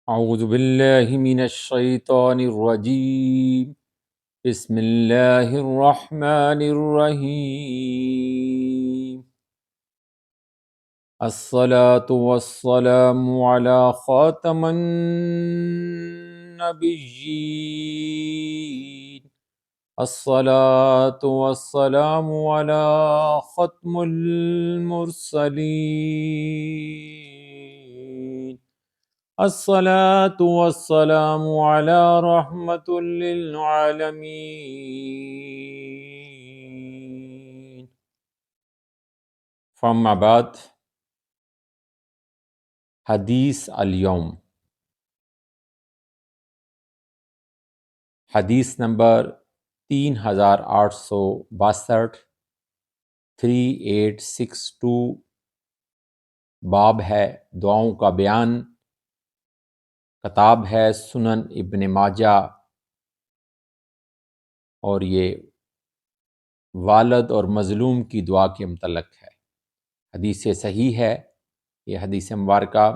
اعوذ باللہ من الشیطان الرجیم بسم اللہ الرحمن الرحیم الصلاة والسلام علی خاتم النبیین الصلاة والسلام علی ختم المرسلین الصلاة والسلام على رحمة للعالمين. فأما بعد، حدیث اليوم، حدیث نمبر 3862، 3862، باب ہے دعاؤں کا بیان، کتاب ہے سنن ابن ماجہ، اور یہ والد اور مظلوم کی دعا کے متعلق ہے۔ حدیث صحیح ہے یہ حدیث مبارکہ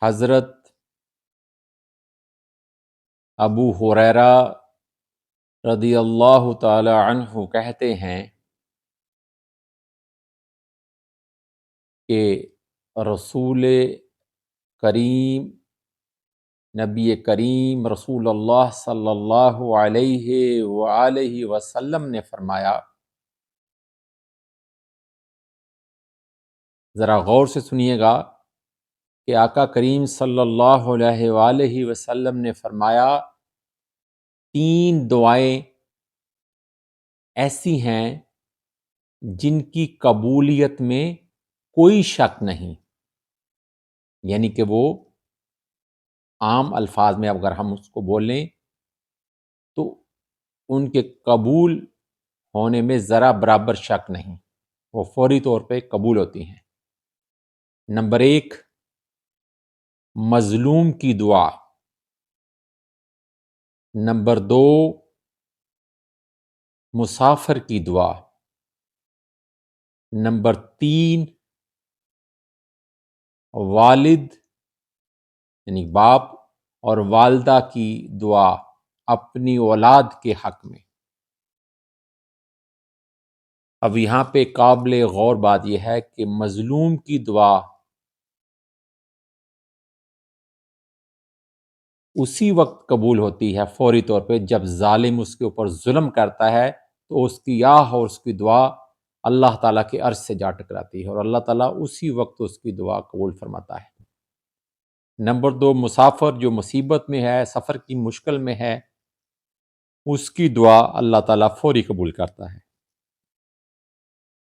حضرت ابو ہریرہ رضی اللہ تعالی عنہ کہتے ہیں کہ رسول کریم، نبی کریم رسول اللہ صلی اللہ علیہ وآلہ وسلم نے فرمایا، ذرا غور سے سنیے گا کہ آقا کریم صلی اللہ علیہ وآلہ وسلم نے فرمایا 3 دعائیں ایسی ہیں جن کی قبولیت میں کوئی شک نہیں، یعنی کہ وہ عام الفاظ میں اگر ہم اس کو بولیں تو ان کے قبول ہونے میں ذرا برابر شک نہیں، وہ فوری طور پہ قبول ہوتی ہیں۔ نمبر 1، مظلوم کی دعا۔ نمبر 2، مسافر کی دعا۔ نمبر 3، والد یعنی باپ اور والدہ کی دعا اپنی اولاد کے حق میں۔ اب یہاں پہ قابل غور بات یہ ہے کہ مظلوم کی دعا اسی وقت قبول ہوتی ہے فوری طور پہ جب ظالم اس کے اوپر ظلم کرتا ہے، تو اس کی آہ اور اس کی دعا اللہ تعالیٰ کے عرش سے جا ٹکراتی ہے اور اللہ تعالیٰ اسی وقت اس کی دعا قبول فرماتا ہے۔ نمبر 2، مسافر جو مصیبت میں ہے، سفر کی مشکل میں ہے، اس کی دعا اللہ تعالیٰ فوری قبول کرتا ہے۔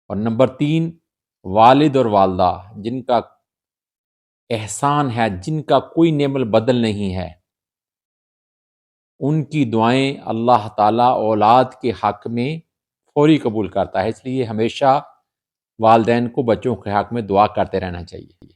اور نمبر 3، والد اور والدہ جن کا احسان ہے، جن کا کوئی نعم البدل نہیں ہے، ان کی دعائیں اللہ تعالیٰ اولاد کے حق میں فوری قبول کرتا ہے، اس لیے ہمیشہ والدین کو بچوں کے حق میں دعا کرتے رہنا چاہیے۔